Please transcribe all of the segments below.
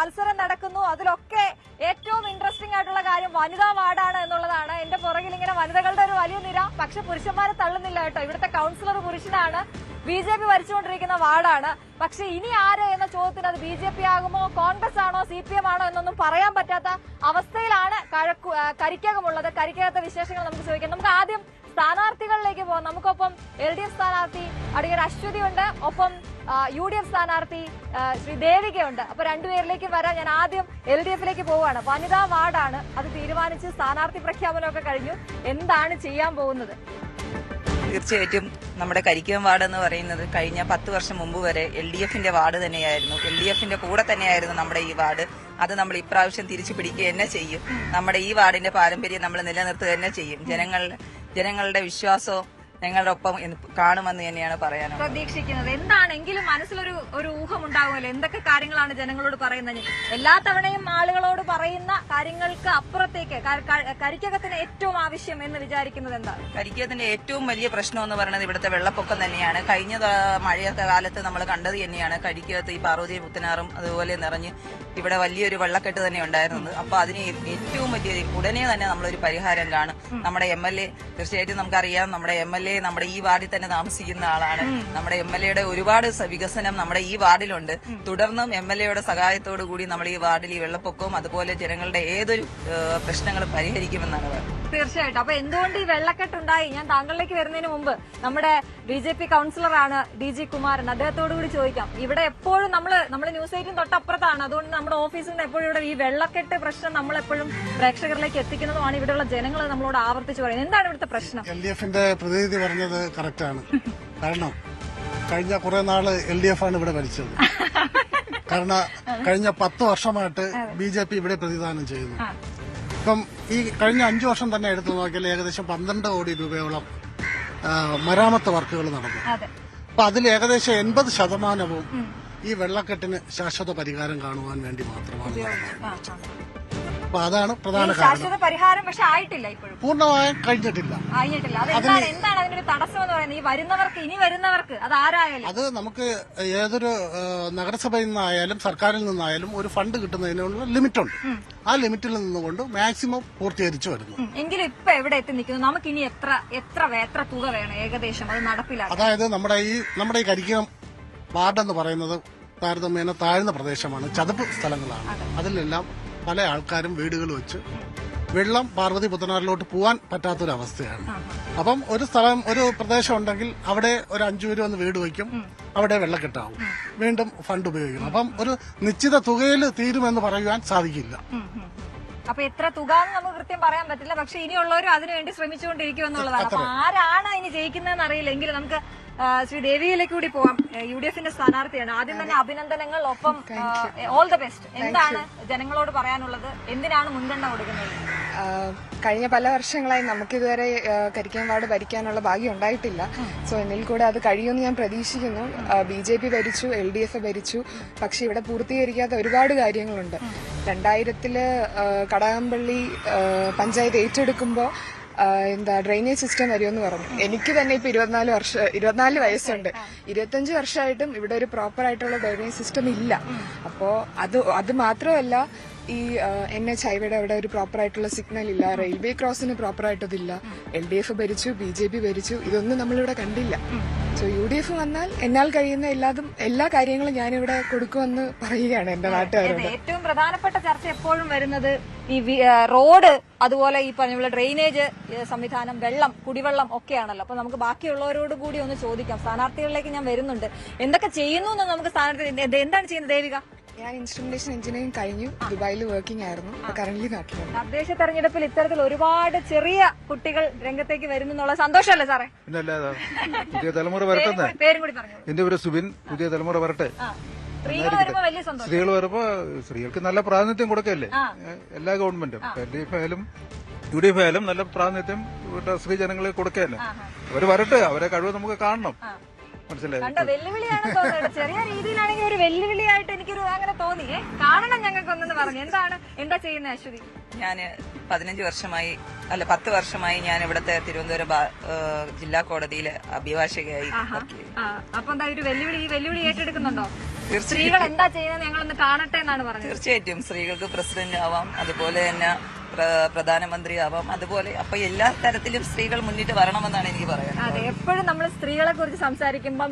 മത്സരം നടക്കുന്നു. അതിലൊക്കെ ഏറ്റവും ഇൻട്രസ്റ്റിംഗ് ആയിട്ടുള്ള കാര്യം വനിതാ വാർഡാണ് എന്നുള്ളതാണ്. എന്റെ പുറകിൽ ഇങ്ങനെ വനിതകളുടെ ഒരു വലിയ നിര. പക്ഷെ പുരുഷന്മാരെ തള്ളുന്നില്ല കേട്ടോ. ഇവിടുത്തെ കൌൺസിലർ പുരുഷനാണ്. BJP ഭരിച്ചുകൊണ്ടിരിക്കുന്ന വാർഡാണ്. പക്ഷെ ഇനി ആര് എന്ന ചോദ്യത്തിന് അത് BJP ആകുമോ, കോൺഗ്രസ് ആണോ, CPM ആണോ എന്നൊന്നും പറയാൻ പറ്റാത്ത അവസ്ഥയിലാണ് കരിക്കകമുള്ളത്. കരിക്കകത്തെ വിശേഷങ്ങൾ നമുക്ക് ചോദിക്കാം. നമുക്ക് ആദ്യം സ്ഥാനാർത്ഥികളിലേക്ക് പോകാം. നമുക്കൊപ്പം LDF സ്ഥാനാർത്ഥി അടിയർ അശ്വതി ഉണ്ട്, ഒപ്പം UDF സ്ഥാനാർത്ഥി ശ്രീ ദേവികയുണ്ട്. അപ്പൊ രണ്ടുപേരിലേക്കും വരാം. ഞാൻ ആദ്യം LDFിലേക്ക് പോവുകയാണ്. വനിതാ വാർഡാണ്, അത് തീരുമാനിച്ച് സ്ഥാനാർത്ഥി പ്രഖ്യാപനമൊക്കെ കഴിഞ്ഞു. എന്താണ് ചെയ്യാൻ പോകുന്നത്? തീർച്ചയായിട്ടും നമ്മുടെ കരിക്കം വാർഡ് എന്ന് പറയുന്നത് കഴിഞ്ഞ 10 വർഷം മുമ്പ് വരെ LDFന്റെ വാർഡ് തന്നെയായിരുന്നു. LDFന്റെ കൂടെ തന്നെയായിരുന്നു നമ്മുടെ ഈ വാർഡ്. അത് നമ്മൾ ഇപ്രാവശ്യം തിരിച്ചു പിടിക്കുക തന്നെ ചെയ്യും. നമ്മുടെ ഈ വാർഡിന്റെ പാരമ്പര്യം നമ്മൾ നിലനിർത്തുക തന്നെ ചെയ്യും. ജനങ്ങളുടെ വിശ്വാസവും ഞങ്ങളുടെ ഒപ്പം കാണുമെന്ന് തന്നെയാണ് പറയാനുള്ളത്. പ്രതീക്ഷിക്കുന്നത് എന്താണെങ്കിലും മനസ്സിലൊരു ഊഹം ഉണ്ടാവുമല്ലോ. എന്തൊക്കെ കാര്യങ്ങളാണ് ജനങ്ങളോട് പറയുന്നത്? എല്ലാ തവണയും ആളുകളോട് പറയുന്ന കാര്യങ്ങൾക്ക് അപ്പുറത്തേക്ക് കരിക്കകത്തിന് ഏറ്റവും ആവശ്യം എന്ന് വിചാരിക്കുന്നത് എന്താണ്? കരിക്കകത്തിന്റെ ഏറ്റവും വലിയ പ്രശ്നം എന്ന് പറയുന്നത് ഇവിടുത്തെ വെള്ളപ്പൊക്കം തന്നെയാണ്. കഴിഞ്ഞ മഴയൊക്കെ കാലത്ത് നമ്മൾ കണ്ടത് തന്നെയാണ്. കരിക്കകത്ത് ഈ പാർവതി പുത്തനാറും അതുപോലെ നിറഞ്ഞ് ഇവിടെ വലിയൊരു വെള്ളക്കെട്ട് തന്നെ ഉണ്ടായിരുന്നത്. അപ്പൊ അതിന് ഏറ്റവും വലിയ ഉടനെ തന്നെ നമ്മളൊരു പരിഹാരം കാണും. നമ്മുടെ MLA തീർച്ചയായിട്ടും നമുക്കറിയാം. നമ്മുടെ MLA നമ്മുടെ ഈ വാർഡിൽ തന്നെ താമസിക്കുന്ന ആളാണ്. നമ്മുടെ MLAയുടെ ഒരുപാട് വികസനം നമ്മുടെ ഈ വാർഡിലുണ്ട്. തുടർന്നും MLAയുടെ സഹായത്തോടു കൂടി നമ്മൾ ഈ വാർഡിൽ ഈ വെള്ളപ്പൊക്കവും അതുപോലെ ജനങ്ങളുടെ ഏതൊരു പ്രശ്നങ്ങളും പരിഹരിക്കുമെന്നാണ് പറയുന്നത്. തീർച്ചയായിട്ടും. അപ്പൊ എന്തുകൊണ്ട് ഈ വെള്ളക്കെട്ടുണ്ടായി? ഞാൻ താങ്കളിലേക്ക് വരുന്നതിന് മുമ്പ് നമ്മുടെ BJP കൌൺസിലറാണ് DG കുമാരൻ, അദ്ദേഹത്തോടു കൂടി ചോദിക്കാം. ഇവിടെ എപ്പോഴും നമ്മള് ന്യൂസ് 8 തൊട്ടപ്പുറത്താണ്. അതുകൊണ്ട് നമ്മുടെ ഓഫീസിൽ നിന്ന് എപ്പോഴും ഇവിടെ ഈ വെള്ളക്കെട്ട് പ്രശ്നം നമ്മളെപ്പോഴും പ്രേക്ഷകരിലേക്ക് എത്തിക്കുന്നതുമാണ്. ഇവിടെയുള്ള ജനങ്ങൾ നമ്മളോട് ആവർത്തിച്ച് പറയുന്നത്. എന്താണ് ഇവിടുത്തെ പ്രശ്നം? LDFന്റെ പ്രതിനിധി പറഞ്ഞത് കറക്റ്റാണ്. കാരണം കഴിഞ്ഞ കുറെ നാള് LDF ആണ് ഇവിടെ ഭരിച്ചത്. കാരണം കഴിഞ്ഞ 10 വർഷമായിട്ട് BJP ഇവിടെ പ്രതിദാനം ചെയ്യുന്നു. ഇപ്പം ഈ കഴിഞ്ഞ 5 വർഷം തന്നെ എടുത്തു നോക്കിയാൽ ഏകദേശം 12 കോടി രൂപയോളം മരാമത്ത് വർക്കുകൾ നടന്നു. അപ്പൊ അതിൽ ഏകദേശം 80% ഈ വെള്ളക്കെട്ടിന് ശാശ്വത പരിഹാരം കാണുവാൻ വേണ്ടി മാത്രമാണ്. അപ്പൊ അതാണ് പ്രധാന കാരണം. ശാശ്വത പരിഹാരം പക്ഷെ ആയിട്ടില്ല, ഇപ്പോഴും പൂർണ്ണമായും കഴിഞ്ഞിട്ടില്ല. എന്താണ് അതിനൊരു തടസ്സം എന്ന് പറയുന്നത്? ഈ വരുന്നവർക്ക്, ഇനി വരുന്നവർക്ക് അത് ആരായാലും അത് നമുക്ക് ഏതൊരു നഗരസഭയിൽ നിന്നായാലും സർക്കാരിൽ നിന്നായാലും ഒരു ഫണ്ട് കിട്ടുന്നതിനുള്ള ലിമിറ്റുണ്ട്. ആ ലിമിറ്റിൽ നിന്നുകൊണ്ട് മാക്സിമം പൂർത്തീകരിച്ചു വരുന്നു. എങ്കിലും ഇപ്പൊ എവിടെ എത്തി നിൽക്കുന്നു? നമുക്ക് ഇനി എത്ര തുക വേണം ഏകദേശം അത് നടപ്പിലാക്കാൻ? അതായത് നമ്മുടെ ഈ കരിക്കം വാർഡെന്ന് പറയുന്നത് താരതമ്യേന താഴ്ന്ന പ്രദേശമാണ്, ചതുപ്പ് സ്ഥലങ്ങളാണ്. അതിലെല്ലാം പല ആൾക്കാരും വീടുകൾ വെച്ച് വെള്ളം പാർവതി പുത്തനാറിലോട്ട് പോകാൻ പറ്റാത്തൊരവസ്ഥയാണ്. അപ്പം ഒരു പ്രദേശം ഉണ്ടെങ്കിൽ അവിടെ ഒരു 5 പേര് വന്ന് വീട് വയ്ക്കും, അവിടെ വെള്ളക്കെട്ടാവും, വീണ്ടും ഫണ്ട് ഉപയോഗിക്കും. അപ്പം ഒരു നിശ്ചിത തുകയിൽ തീരുമെന്ന് പറയുവാൻ സാധിക്കില്ല. അപ്പൊ എത്ര തുക നമുക്ക് കൃത്യം പറയാൻ പറ്റില്ല. പക്ഷെ ഇനിയുള്ളവരും അതിനുവേണ്ടി ശ്രമിച്ചുകൊണ്ടിരിക്കുമെന്നുള്ളതാണ്. അപ്പൊ ആരാണ് ഇനി ജയിക്കുന്നതെന്ന് അറിയില്ല. എങ്കിലും നമുക്ക് ശ്രീ ദേവിയിലേക്ക് കൂടി പോവാം. UDFന്റെ സ്ഥാനാർത്ഥിയാണ്. ആദ്യം തന്നെ അഭിനന്ദനങ്ങൾ, ഒപ്പം ഓൾ ദ ബെസ്റ്റ്. എന്താണ് ജനങ്ങളോട് പറയാനുള്ളത്? എന്തിനാണ് മുൻഗണന കൊടുക്കുന്നത്? കഴിഞ്ഞ പല വർഷങ്ങളായി നമുക്കിതുവരെ കരിക്കം വാർഡ് ഭരിക്കാനുള്ള ഭാഗ്യം ഉണ്ടായിട്ടില്ല. സോ എന്നിൽ കൂടെ അത് കഴിയുമെന്ന് ഞാൻ പ്രതീക്ഷിക്കുന്നു. BJP ഭരിച്ചു, LDF ഭരിച്ചു, പക്ഷെ ഇവിടെ പൂർത്തീകരിക്കാത്ത ഒരുപാട് കാര്യങ്ങളുണ്ട്. 2000 കടകംപള്ളി പഞ്ചായത്ത് ഏറ്റെടുക്കുമ്പോൾ ഡ്രെയിനേജ് സിസ്റ്റം വരുമെന്ന് പറഞ്ഞു. എനിക്ക് തന്നെ ഇപ്പൊ 24 വയസ്സുണ്ട്. 25 വർഷമായിട്ടും ഇവിടെ ഒരു പ്രോപ്പർ ആയിട്ടുള്ള ഡ്രെയിനേജ് സിസ്റ്റം ഇല്ല. അപ്പോ അത് മാത്രമല്ല, ഈ NH ഹൈവേയുടെ അവിടെ ഒരു പ്രോപ്പർ ആയിട്ടുള്ള സിഗ്നൽ ഇല്ല, റെയിൽവേ ക്രോസിന് പ്രോപ്പർ ആയിട്ടതില്ല. LDF ഭരിച്ചു, BJP ഭരിച്ചു, ഇതൊന്നും നമ്മളിവിടെ കണ്ടില്ല. സോ UDF വന്നാൽ എന്നാൽ കഴിയുന്ന എല്ലാ കാര്യങ്ങളും ഞാനിവിടെ കൊടുക്കുമെന്ന് പറയുകയാണ് എന്റെ നാട്ടുകാരോട്. ഏറ്റവും പ്രധാനപ്പെട്ട ചർച്ച എപ്പോഴും വരുന്നത് ഈ റോഡ്, അതുപോലെ ഈ പറഞ്ഞ ഡ്രെയിനേജ് സംവിധാനം, വെള്ളം, കുടിവെള്ളം ഒക്കെയാണല്ലോ. അപ്പൊ നമുക്ക് ബാക്കിയുള്ളവരോട് കൂടി ഒന്ന് ചോദിക്കാം. സ്ഥാനാർത്ഥികളിലേക്ക് ഞാൻ വരുന്നുണ്ട്. എന്തൊക്കെ ചെയ്യുന്നു എന്ന് നമുക്ക് സ്ഥാനാർത്ഥി എന്താണ് ചെയ്യുന്നത്? ദേവിക, ഞാൻ ഇൻസ്ട്രുമെന്റേഷൻ എഞ്ചിനീയറിംഗ് കഴിഞ്ഞു, ദുബായിൽ വർക്കിംഗ് ആയിരുന്നു, കറന്റ് നാട്ടിലാണ്. തദ്ദേശ തെരഞ്ഞെടുപ്പിൽ ഇത്തരത്തിൽ ഒരുപാട് ചെറിയ കുട്ടികൾ രംഗത്തേക്ക് വരുന്നു എന്നുള്ള സന്തോഷമല്ലേ സാറേ? പുതിയ തലമുറ വരട്ടെ. പേരും കൂടി പറഞ്ഞു. എന്റെ പേര് സുബിൻ. പുതിയ തലമുറ വരട്ടെ. സ്ത്രീകൾ വരുമ്പോ വലിയ സന്തോഷം. സ്ത്രീകൾ വരുമ്പോ സ്ത്രീകൾക്ക് നല്ല പ്രാതിനിധ്യം കൊടുക്കല്ലേ എല്ലാ ഗവൺമെന്റും. LDF ആയാലും UDF ആയാലും നല്ല പ്രാതിനിധ്യം സ്ത്രീ ജനങ്ങളെ കൊടുക്കല്ലേ. അവര് വരട്ടെ, അവരെ കഴിവ് നമുക്ക് കാണണം. കണ്ടോ, വെല്ലുവിളിയാണ് തോന്നുന്നത്. ചെറിയ രീതിയിലാണെങ്കിൽ ഒരു വെല്ലുവിളിയായിട്ട് എനിക്കൊരു അങ്ങനെ തോന്നി. കാണണം ഞങ്ങൾക്കൊന്നെന്ന് പറഞ്ഞു. എന്താ ചെയ്യുന്നത് അശ്വതി? ഞാന് 10 വർഷമായി ഞാൻ ഇവിടുത്തെ തിരുവനന്തപുരം ജില്ലാ കോടതിയിലെ അഭിഭാഷകയായി. അപ്പൊ എന്താ ഒരു വെല്ലുവിളി ഏറ്റെടുക്കുന്നുണ്ടോ? സ്ത്രീകൾ എന്താ ചെയ്യുന്നത് ഞങ്ങളൊന്ന് കാണട്ടെ എന്നാണ് പറഞ്ഞത്. തീർച്ചയായിട്ടും സ്ത്രീകൾക്ക് പ്രസിഡന്റ് ആവാം, അതുപോലെ തന്നെ പ്രധാനമന്ത്രി ആവാം, അതുപോലെ അപ്പൊ എല്ലാ തരത്തിലും സ്ത്രീകൾ മുന്നിട്ട് വരണമെന്നാണ് എനിക്ക് പറയുന്നത്. അതെ, എപ്പോഴും നമ്മൾ സ്ത്രീകളെ കുറിച്ച് സംസാരിക്കുമ്പം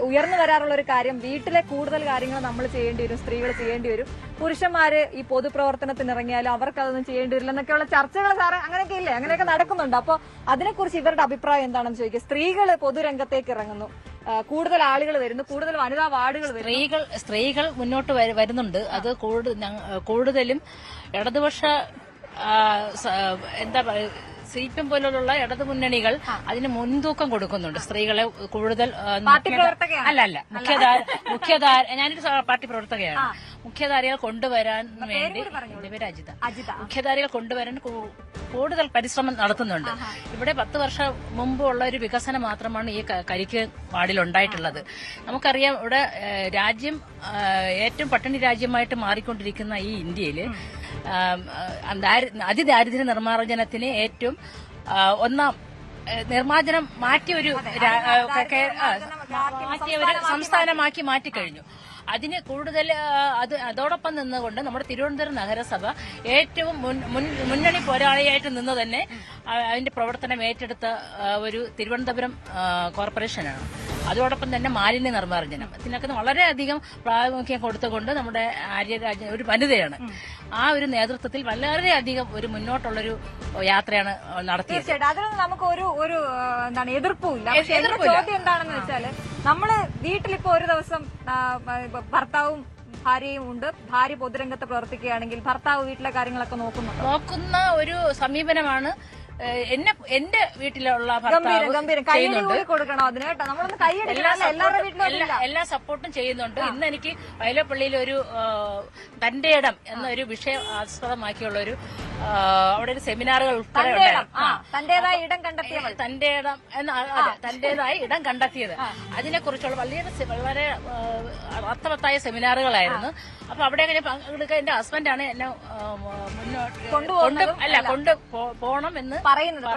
ഉയർന്നു വരാറുള്ള ഒരു കാര്യം വീട്ടിലെ കൂടുതൽ കാര്യങ്ങൾ നമ്മൾ ചെയ്യേണ്ടി വരും, സ്ത്രീകൾ ചെയ്യേണ്ടി വരും. പുരുഷന്മാര് ഈ പൊതുപ്രവർത്തനത്തിന് ഇറങ്ങിയാലും അവർക്ക് അതൊന്നും ചെയ്യേണ്ടി വരില്ല എന്നൊക്കെയുള്ള ചർച്ചകൾ സാറേ അങ്ങനെയൊക്കെ ഇല്ലേ, അങ്ങനെയൊക്കെ നടക്കുന്നുണ്ട്. അപ്പൊ അതിനെക്കുറിച്ച് ഇവരുടെ അഭിപ്രായം എന്താണെന്ന് ചോദിക്കുക. സ്ത്രീകൾ പൊതുരംഗത്തേക്ക് ഇറങ്ങുന്നു, കൂടുതൽ ആളുകൾ വരുന്നു, കൂടുതൽ വനിതാ വാർഡുകൾ വരുന്നു. സ്ത്രീകൾ മുന്നോട്ട് വരുന്നുണ്ട്. അത് കൂടുതലും ഇടതുപക്ഷ എന്താ പറയുക, CPM പോലുള്ള ഇടതു മുന്നണികൾ അതിന് മുൻതൂക്കം കൊടുക്കുന്നുണ്ട്. സ്ത്രീകളെ കൂടുതൽ അല്ല മുഖ്യധാര ഞാനൊരു പാർട്ടി പ്രവർത്തകയാണ്. മുഖ്യധാരകൾ കൊണ്ടുവരാൻ വേണ്ടി എന്റെ പേര് അജിത. മുഖ്യധാരകൾ കൊണ്ടുവരാൻ കൂടുതൽ പരിശ്രമം നടത്തുന്നുണ്ട്. ഇവിടെ 10 വർഷം മുമ്പ് ഉള്ള ഒരു വികസനം മാത്രമാണ് ഈ കരിക്ക് വാർഡിൽ ഉണ്ടായിട്ടുള്ളത്. നമുക്കറിയാം, ഇവിടെ രാജ്യം ഏറ്റവും പട്ടിണി രാജ്യമായിട്ട് മാറിക്കൊണ്ടിരിക്കുന്ന ഈ ഇന്ത്യയില് അതിദാരിദ്ര്യ നിർമ്മാർജ്ജനത്തിന് ഏറ്റവും ഒന്നാം നിർമ്മാർജ്ജനം മാറ്റിയൊരു സംസ്ഥാനമാക്കി മാറ്റിക്കഴിഞ്ഞു. അതിന് കൂടുതൽ അതോടൊപ്പം നിന്നുകൊണ്ട് നമ്മുടെ തിരുവനന്തപുരം നഗരസഭ ഏറ്റവും മുന്നണി പോരാളിയായിട്ട് നിന്ന് തന്നെ അതിന്റെ പ്രവർത്തനം ഏറ്റെടുത്ത ഒരു തിരുവനന്തപുരം കോർപ്പറേഷനാണ്. അതോടൊപ്പം തന്നെ മാലിന്യ നിർമ്മാർജ്ജനം ഇതിനൊക്കെ വളരെയധികം പ്രാമുഖ്യം കൊടുത്തുകൊണ്ട് നമ്മുടെ ആര്യരാജ ഒരു വനിതയാണ്. ആ ഒരു നേതൃത്വത്തിൽ വളരെയധികം ഒരു മുന്നോട്ടുള്ളൊരു യാത്രയാണ് നടത്തിയത്. തീർച്ചയായിട്ടും അതിനൊന്നും നമുക്ക് ഒരു എന്താണ് എതിർപ്പുമില്ല. പക്ഷെ ചോദ്യം എന്താണെന്ന് വെച്ചാല്, നമ്മള് വീട്ടിലിപ്പോ ഒരു ദിവസം ഭർത്താവും ഭാര്യയും ഉണ്ട്, ഭാര്യ പൊതുരംഗത്ത് പ്രവർത്തിക്കുകയാണെങ്കിൽ ഭർത്താവ് വീട്ടിലെ കാര്യങ്ങളൊക്കെ നോക്കുന്ന ഒരു സമീപനമാണ് എന്റെ വീട്ടിലുള്ള കൊടുക്കണം അതിന് കേട്ടോ. നമ്മളൊന്ന് കൈയടിക്കണം, എല്ലാവരുടെ വീട്ടിലും എല്ലാ സപ്പോർട്ടും ചെയ്യുന്നുണ്ട്. ഇന്ന് എനിക്ക് വയലപ്പള്ളിയിൽ ഒരു തന്റെ ഇടം എന്നൊരു വിഷയം ആസ്പദമാക്കിയുള്ള ഒരു അവിടെ ഒരു സെമിനാറുകൾ ഉൾപ്പെടെ തന്റേതായ ഇടം കണ്ടെത്തിയ തന്റേതായ ഇടം കണ്ടെത്തിയത് അതിനെക്കുറിച്ചുള്ള വളരെ അർത്ഥവത്തായ സെമിനാറുകളായിരുന്നു. അപ്പൊ അവിടെ പങ്കെടുക്കാൻ എന്റെ ഹസ്ബൻഡാണ് എന്നെ മുന്നോട്ട് പോണം എന്ന്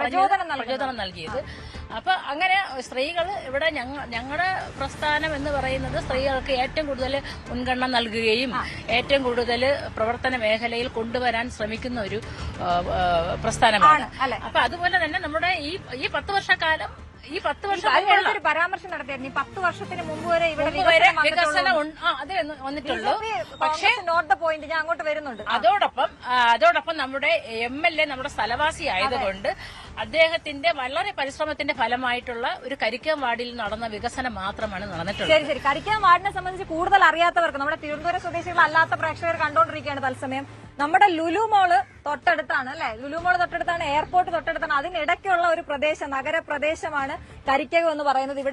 പ്രചോദനം നൽകിയത്. അപ്പൊ അങ്ങനെ സ്ത്രീകൾ ഇവിടെ ഞങ്ങളുടെ പ്രസ്ഥാനം എന്ന് പറയുന്നത് സ്ത്രീകൾക്ക് ഏറ്റവും കൂടുതൽ മുൻഗണന നൽകുകയും ഏറ്റവും കൂടുതൽ പ്രവർത്തന മേഖലയിൽ കൊണ്ടുവരാൻ ശ്രമിക്കുന്ന ഒരു പ്രസ്ഥാനമാണ്. അപ്പൊ അതുപോലെ തന്നെ നമ്മുടെ ഈ 10 വർഷക്കാലം ഒരു പരാമർശം നടത്തിയായിരുന്നു. 10 വർഷത്തിന് മുമ്പ് വരെ ഇവിടെ വികസനം അതേ വന്നിട്ടുള്ളൂ. പക്ഷേ നോട്ട് ദ പോയിന്റ്, ഞാൻ അങ്ങോട്ട് വരുന്നുണ്ട്. അതോടൊപ്പം നമ്മുടെ MLA നമ്മുടെ സ്ഥലവാസി ആയതുകൊണ്ട് അദ്ദേഹത്തിന്റെ വളരെ പരിശ്രമത്തിന്റെ ഫലമായിട്ടുള്ള ഒരു കരിക്കം വാർഡിൽ നടന്ന വികസനം മാത്രമാണ് നടന്നിട്ടുള്ളത്. ശരി, കരിക്കം വാർഡിനെ സംബന്ധിച്ച് കൂടുതൽ അറിയാത്തവർക്ക്, നമ്മുടെ തിരുവനന്തപുരം സ്വദേശികളല്ലാത്ത പ്രേക്ഷകർ കണ്ടുകൊണ്ടിരിക്കുകയാണ് തത്സമയം. നമ്മുടെ ലുലു മോള് തൊട്ടടുത്താണ് അല്ലെ, ലുലു മോള് തൊട്ടടുത്താണ്, എയർപോർട്ട് തൊട്ടടുത്താണ്. അതിനിടയ്ക്കുള്ള ഒരു പ്രദേശം, നഗരപ്രദേശമാണ് കരിക്കകം എന്ന് പറയുന്നത്. ഇവിടെ